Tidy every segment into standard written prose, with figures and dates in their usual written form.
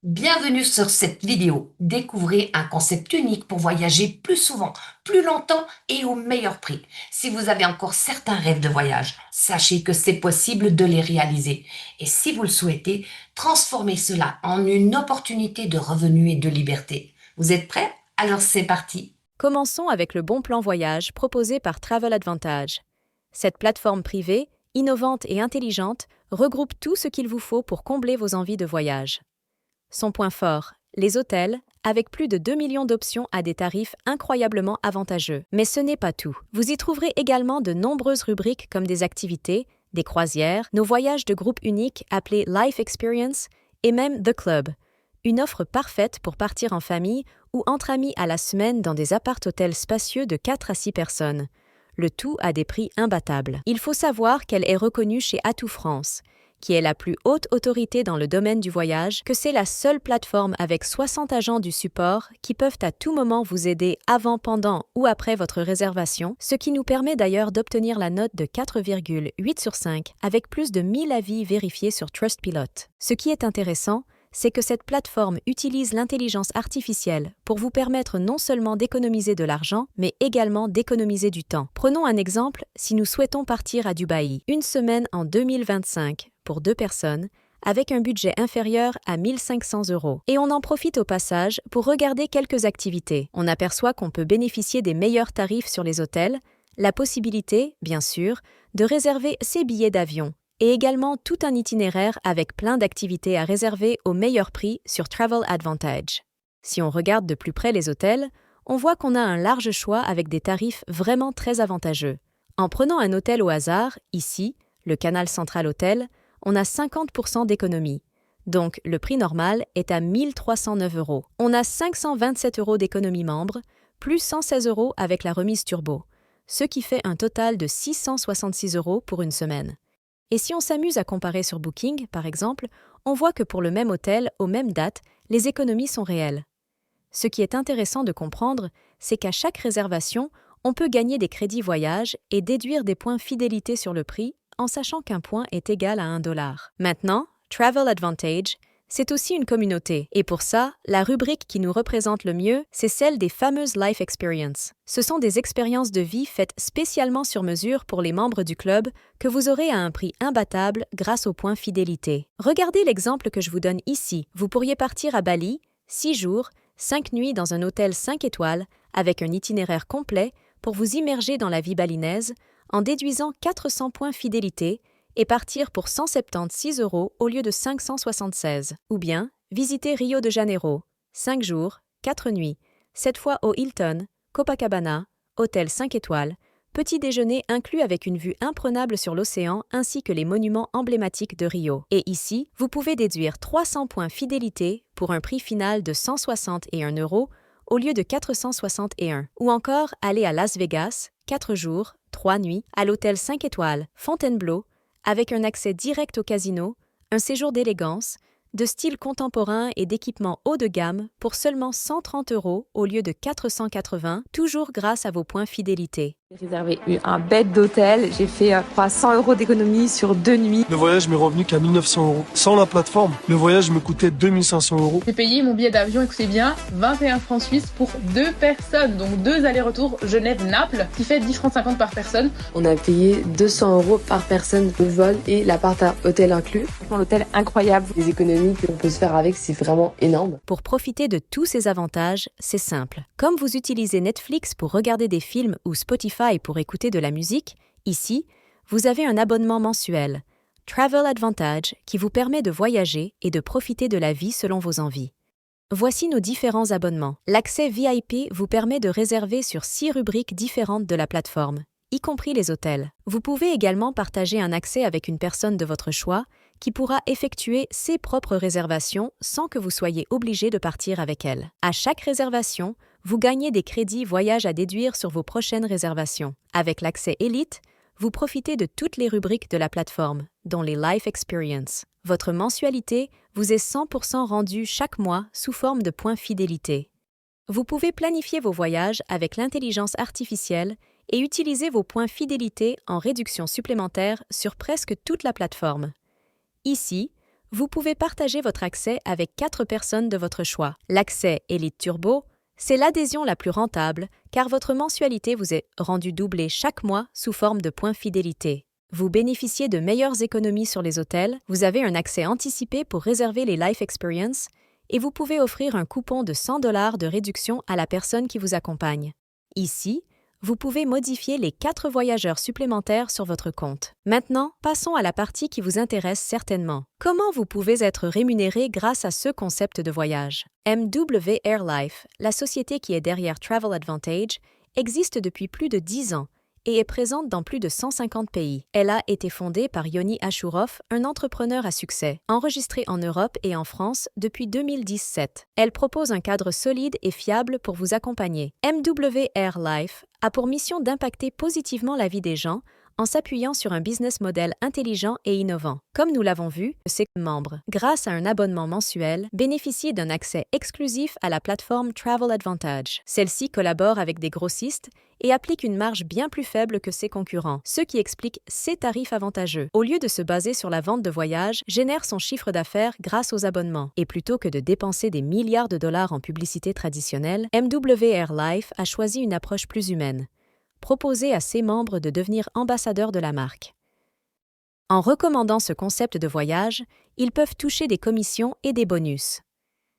Bienvenue sur cette vidéo. Découvrez un concept unique pour voyager plus souvent, plus longtemps et au meilleur prix. Si vous avez encore certains rêves de voyage, sachez que c'est possible de les réaliser. Et si vous le souhaitez, transformez cela en une opportunité de revenus et de liberté. Vous êtes prêts? Alors c'est parti. Commençons avec le bon plan voyage proposé par Travel Advantage. Cette plateforme privée, innovante et intelligente, regroupe tout ce qu'il vous faut pour combler vos envies de voyage. Son point fort, les hôtels, avec plus de 2 millions d'options à des tarifs incroyablement avantageux. Mais ce n'est pas tout. Vous y trouverez également de nombreuses rubriques comme des activités, des croisières, nos voyages de groupe uniques appelés Life Experience et même The Club, une offre parfaite pour partir en famille ou entre amis à la semaine dans des appart-hôtels spacieux de 4 à 6 personnes. Le tout à des prix imbattables. Il faut savoir qu'elle est reconnue chez Atout France, qui est la plus haute autorité dans le domaine du voyage, que c'est la seule plateforme avec 60 agents du support qui peuvent à tout moment vous aider avant, pendant ou après votre réservation, ce qui nous permet d'ailleurs d'obtenir la note de 4,8 sur 5 avec plus de 1000 avis vérifiés sur Trustpilot. Ce qui est intéressant, c'est que cette plateforme utilise l'intelligence artificielle pour vous permettre non seulement d'économiser de l'argent, mais également d'économiser du temps. Prenons un exemple, si nous souhaitons partir à Dubaï, une semaine en 2025 pour 2 personnes, avec un budget inférieur à 1 500 €. Et on en profite au passage pour regarder quelques activités. On aperçoit qu'on peut bénéficier des meilleurs tarifs sur les hôtels, la possibilité, bien sûr, de réserver ses billets d'avion, et également tout un itinéraire avec plein d'activités à réserver au meilleur prix sur Travel Advantage. Si on regarde de plus près les hôtels, on voit qu'on a un large choix avec des tarifs vraiment très avantageux. En prenant un hôtel au hasard, ici, le Canal Central Hotel, on a 50% d'économie. Donc, le prix normal est à 1 309 €. On a 527 € d'économie membre, plus 116 € avec la remise turbo, ce qui fait un total de 666 € pour une semaine. Et si on s'amuse à comparer sur Booking, par exemple, on voit que pour le même hôtel, aux mêmes dates, les économies sont réelles. Ce qui est intéressant de comprendre, c'est qu'à chaque réservation, on peut gagner des crédits voyage et déduire des points fidélité sur le prix en sachant qu'un point est égal à 1 $. Maintenant, Travel Advantage, c'est aussi une communauté. Et pour ça, la rubrique qui nous représente le mieux, c'est celle des fameuses Life Experience. Ce sont des expériences de vie faites spécialement sur mesure pour les membres du club que vous aurez à un prix imbattable grâce aux points fidélité. Regardez l'exemple que je vous donne ici. Vous pourriez partir à Bali, 6 jours, 5 nuits dans un hôtel 5 étoiles, avec un itinéraire complet pour vous immerger dans la vie balinaise, en déduisant 400 points fidélité et partir pour 176 € au lieu de 576. Ou bien, visiter Rio de Janeiro, 5 jours, 4 nuits, cette fois au Hilton, Copacabana, hôtel 5 étoiles, petit déjeuner inclus avec une vue imprenable sur l'océan ainsi que les monuments emblématiques de Rio. Et ici, vous pouvez déduire 300 points fidélité pour un prix final de 161 € au lieu de 461. Ou encore aller à Las Vegas, 4 jours, 3 nuits, à l'hôtel 5 étoiles, Fontainebleau, avec un accès direct au casino, un séjour d'élégance, de style contemporain et d'équipement haut de gamme pour seulement 130 € au lieu de 480, toujours grâce à vos points fidélité. J'ai réservé un bed d'hôtel, j'ai fait 100 € d'économie sur 2 nuits. Le voyage m'est revenu qu'à 1 900 €. Sans la plateforme, le voyage me coûtait 2 500 €. J'ai payé mon billet d'avion, écoutez bien, 21 francs suisses pour 2 personnes, donc 2 allers-retours Genève-Naples, qui fait 10 francs 50 par personne. On a payé 200 € par personne le vol et l'appart à hôtel inclus. Franchement, l'hôtel incroyable. Les économies qu'on peut se faire avec, c'est vraiment énorme. Pour profiter de tous ces avantages, c'est simple. Comme vous utilisez Netflix pour regarder des films ou Spotify pour écouter de la musique, ici, vous avez un abonnement mensuel, Travel Advantage, qui vous permet de voyager et de profiter de la vie selon vos envies. Voici nos différents abonnements. L'accès VIP vous permet de réserver sur 6 rubriques différentes de la plateforme, y compris les hôtels. Vous pouvez également partager un accès avec une personne de votre choix qui pourra effectuer ses propres réservations sans que vous soyez obligé de partir avec elle. À chaque réservation, vous gagnez des crédits voyage à déduire sur vos prochaines réservations. Avec l'accès Elite, vous profitez de toutes les rubriques de la plateforme, dont les Life Experience. Votre mensualité vous est 100% rendue chaque mois sous forme de points fidélité. Vous pouvez planifier vos voyages avec l'intelligence artificielle et utiliser vos points fidélité en réduction supplémentaire sur presque toute la plateforme. Ici, vous pouvez partager votre accès avec 4 personnes de votre choix. L'accès Elite Turbo, c'est l'adhésion la plus rentable car votre mensualité vous est rendue doublée chaque mois sous forme de points fidélité. Vous bénéficiez de meilleures économies sur les hôtels, vous avez un accès anticipé pour réserver les Life Experience et vous pouvez offrir un coupon de 100 $ de réduction à la personne qui vous accompagne. Ici, vous pouvez modifier les 4 voyageurs supplémentaires sur votre compte. Maintenant, passons à la partie qui vous intéresse certainement. Comment vous pouvez être rémunéré grâce à ce concept de voyage? MW Airlife, la société qui est derrière Travel Advantage, existe depuis plus de 10 ans et est présente dans plus de 150 pays. Elle a été fondée par Yoni Ashurov, un entrepreneur à succès, enregistré en Europe et en France depuis 2017. Elle propose un cadre solide et fiable pour vous accompagner. MW Airlife a pour mission d'impacter positivement la vie des gens en s'appuyant sur un business model intelligent et innovant. Comme nous l'avons vu, ses membres, grâce à un abonnement mensuel, bénéficient d'un accès exclusif à la plateforme Travel Advantage. Celle-ci collabore avec des grossistes et applique une marge bien plus faible que ses concurrents, ce qui explique ses tarifs avantageux. Au lieu de se baser sur la vente de voyages, génère son chiffre d'affaires grâce aux abonnements. Et plutôt que de dépenser des milliards de dollars en publicité traditionnelle, MW Airlife a choisi une approche plus humaine. Proposer à ses membres de devenir ambassadeurs de la marque. En recommandant ce concept de voyage, ils peuvent toucher des commissions et des bonus.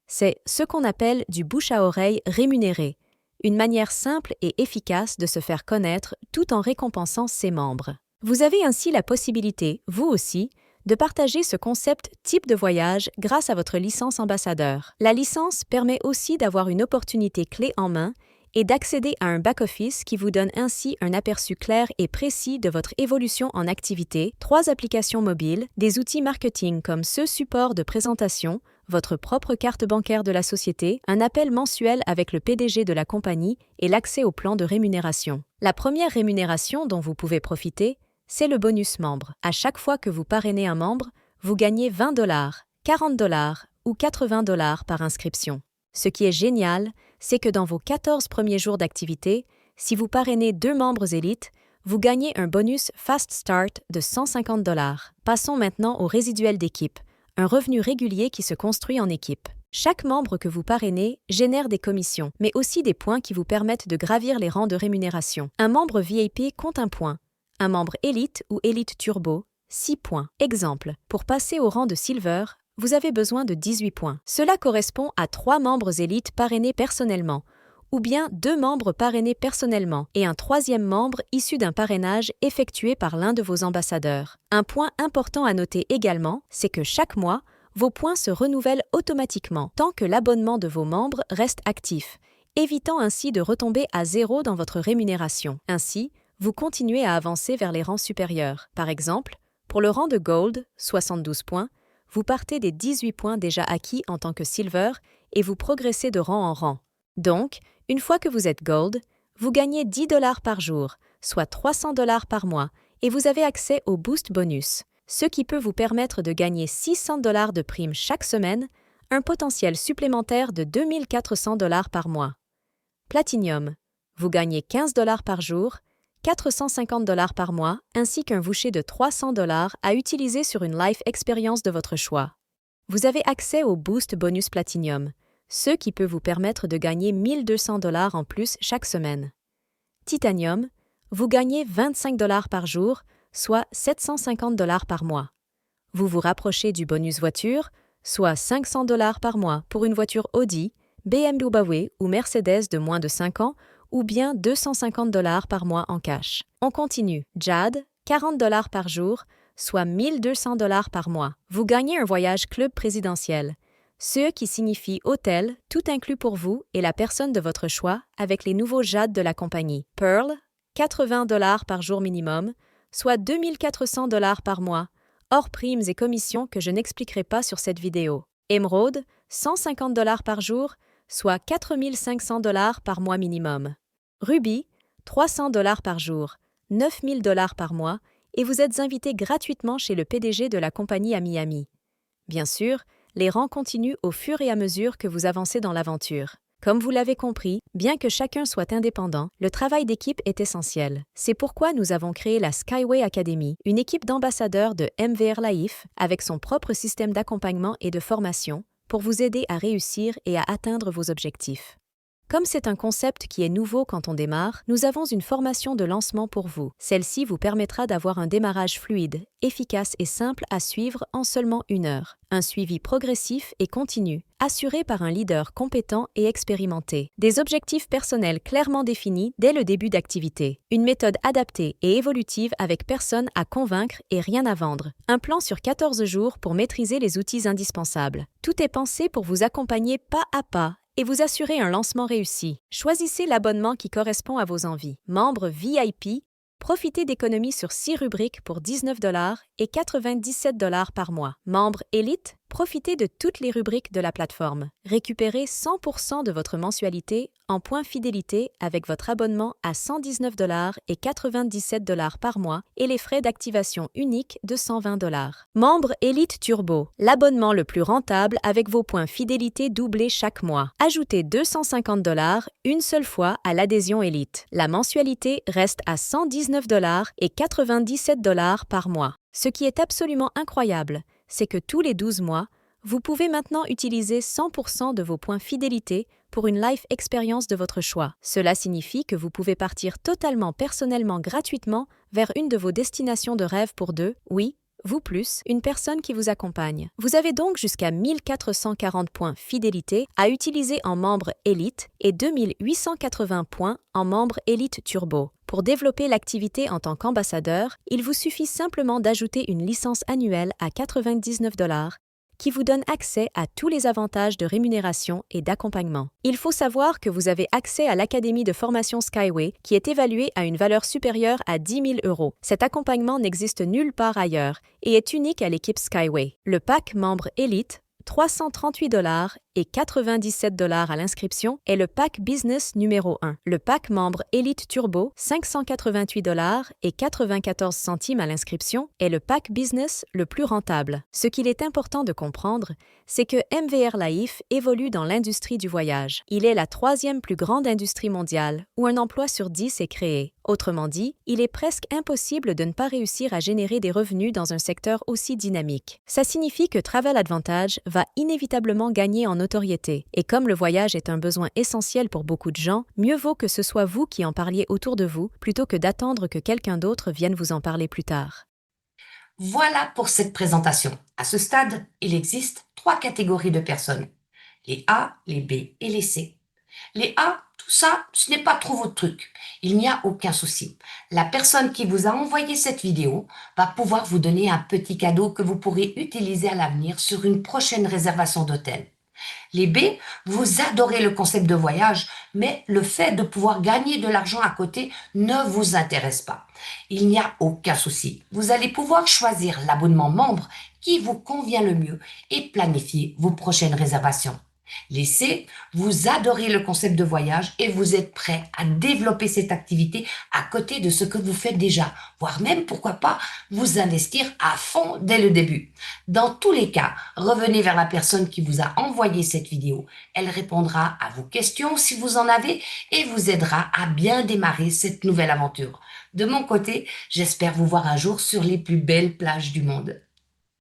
C'est ce qu'on appelle du bouche à oreille rémunéré, une manière simple et efficace de se faire connaître tout en récompensant ses membres. Vous avez ainsi la possibilité, vous aussi, de partager ce concept type de voyage grâce à votre licence ambassadeur. La licence permet aussi d'avoir une opportunité clé en main et d'accéder à un back-office qui vous donne ainsi un aperçu clair et précis de votre évolution en activité, 3 applications mobiles, des outils marketing comme ce support de présentation, votre propre carte bancaire de la société, un appel mensuel avec le PDG de la compagnie et l'accès au plan de rémunération. La première rémunération dont vous pouvez profiter, c'est le bonus membre. À chaque fois que vous parrainez un membre, vous gagnez 20 $, 40 $ ou 80 $ par inscription. Ce qui est génial, c'est que dans vos 14 premiers jours d'activité, si vous parrainez 2 membres élites, vous gagnez un bonus Fast Start de 150 $. Passons maintenant au résiduel d'équipe, un revenu régulier qui se construit en équipe. Chaque membre que vous parrainez génère des commissions, mais aussi des points qui vous permettent de gravir les rangs de rémunération. Un membre VIP compte 1 point, un membre élite ou élite turbo, 6 points. Exemple, pour passer au rang de Silver, vous avez besoin de 18 points. Cela correspond à 3 membres élites parrainés personnellement, ou bien 2 membres parrainés personnellement et un 3e membre issu d'un parrainage effectué par l'un de vos ambassadeurs. Un point important à noter également, c'est que chaque mois, vos points se renouvellent automatiquement tant que l'abonnement de vos membres reste actif, évitant ainsi de retomber à 0 dans votre rémunération. Ainsi, vous continuez à avancer vers les rangs supérieurs. Par exemple, pour le rang de Gold, 72 points, vous partez des 18 points déjà acquis en tant que Silver et vous progressez de rang en rang. Donc, une fois que vous êtes Gold, vous gagnez 10 $ par jour, soit 300 $ par mois, et vous avez accès au Boost Bonus, ce qui peut vous permettre de gagner 600 $ de primes chaque semaine, un potentiel supplémentaire de 2400 $ par mois. Platinum, vous gagnez 15 $ par jour, 450 $ par mois, ainsi qu'un voucher de 300 $ à utiliser sur une Life Experience de votre choix. Vous avez accès au Boost Bonus Platinum, ce qui peut vous permettre de gagner 1200 $ en plus chaque semaine. Titanium, vous gagnez 25 $ par jour, soit 750 $ par mois. Vous vous rapprochez du bonus voiture, soit 500 $ par mois pour une voiture Audi, BMW ou Mercedes de moins de 5 ans, ou bien 250 $ par mois en cash. On continue. Jade, 40 $ par jour, soit 1200 $ par mois. Vous gagnez un voyage club présidentiel, ce qui signifie hôtel, tout inclus pour vous et la personne de votre choix avec les nouveaux Jade de la compagnie. Pearl, 80 $ par jour minimum, soit 2400 $ par mois, hors primes et commissions que je n'expliquerai pas sur cette vidéo. Emerald, 150 $ par jour, soit 4500 $ par mois minimum. Ruby, 300 $ par jour, 9000 $ par mois, et vous êtes invité gratuitement chez le PDG de la compagnie à Miami. Bien sûr, les rangs continuent au fur et à mesure que vous avancez dans l'aventure. Comme vous l'avez compris, bien que chacun soit indépendant, le travail d'équipe est essentiel. C'est pourquoi nous avons créé la Skyway Academy, une équipe d'ambassadeurs de MVR Life avec son propre système d'accompagnement et de formation pour vous aider à réussir et à atteindre vos objectifs. Comme c'est un concept qui est nouveau quand on démarre, nous avons une formation de lancement pour vous. Celle-ci vous permettra d'avoir un démarrage fluide, efficace et simple à suivre en seulement 1 heure. Un suivi progressif et continu, assuré par un leader compétent et expérimenté. Des objectifs personnels clairement définis dès le début d'activité. Une méthode adaptée et évolutive avec personne à convaincre et rien à vendre. Un plan sur 14 jours pour maîtriser les outils indispensables. Tout est pensé pour vous accompagner pas à pas et vous assurer un lancement réussi. Choisissez l'abonnement qui correspond à vos envies. Membre VIP, profitez d'économies sur 6 rubriques pour 19 $ et 97 $ par mois. Membre Élite, profitez de toutes les rubriques de la plateforme. Récupérez 100% de votre mensualité en points fidélité avec votre abonnement à 119 $ et 97 $ par mois et les frais d'activation uniques de 120 $. Membre Élite Turbo, l'abonnement le plus rentable avec vos points fidélité doublés chaque mois. Ajoutez 250 $ une seule fois à l'adhésion Élite. La mensualité reste à 119 $ et 97 $ par mois. Ce qui est absolument incroyable, c'est que tous les 12 mois, vous pouvez maintenant utiliser 100% de vos points fidélité pour une life expérience de votre choix. Cela signifie que vous pouvez partir totalement personnellement gratuitement vers une de vos destinations de rêve pour 2, oui, vous plus, une personne qui vous accompagne. Vous avez donc jusqu'à 1440 points fidélité à utiliser en membre Élite et 2880 points en membre Élite Turbo. Pour développer l'activité en tant qu'ambassadeur, il vous suffit simplement d'ajouter une licence annuelle à 99 $ qui vous donne accès à tous les avantages de rémunération et d'accompagnement. Il faut savoir que vous avez accès à l'Académie de formation Skyway qui est évaluée à une valeur supérieure à 10 000 €. Cet accompagnement n'existe nulle part ailleurs et est unique à l'équipe Skyway. Le pack membre Élite, 338 $ et 97 $ à l'inscription est le pack Business numéro 1. Le pack membre Élite Turbo, 588 $ et 94 centimes à l'inscription est le pack Business le plus rentable. Ce qu'il est important de comprendre, c'est que MVR Life évolue dans l'industrie du voyage. Il est la 3e plus grande industrie mondiale, où un emploi sur 10 est créé. Autrement dit, il est presque impossible de ne pas réussir à générer des revenus dans un secteur aussi dynamique. Ça signifie que Travel Advantage va inévitablement gagner en notoriété. Et comme le voyage est un besoin essentiel pour beaucoup de gens, mieux vaut que ce soit vous qui en parliez autour de vous, plutôt que d'attendre que quelqu'un d'autre vienne vous en parler plus tard. Voilà pour cette présentation. À ce stade, il existe 3 catégories de personnes. Les A, les B et les C. Les A, tout ça, ce n'est pas trop votre truc. Il n'y a aucun souci. La personne qui vous a envoyé cette vidéo va pouvoir vous donner un petit cadeau que vous pourrez utiliser à l'avenir sur une prochaine réservation d'hôtel. Les B, vous adorez le concept de voyage, mais le fait de pouvoir gagner de l'argent à côté ne vous intéresse pas. Il n'y a aucun souci. Vous allez pouvoir choisir l'abonnement membre qui vous convient le mieux et planifier vos prochaines réservations. Les C, vous adorez le concept de voyage et vous êtes prêt à développer cette activité à côté de ce que vous faites déjà, voire même, pourquoi pas, vous investir à fond dès le début. Dans tous les cas, revenez vers la personne qui vous a envoyé cette vidéo. Elle répondra à vos questions si vous en avez et vous aidera à bien démarrer cette nouvelle aventure. De mon côté, j'espère vous voir un jour sur les plus belles plages du monde.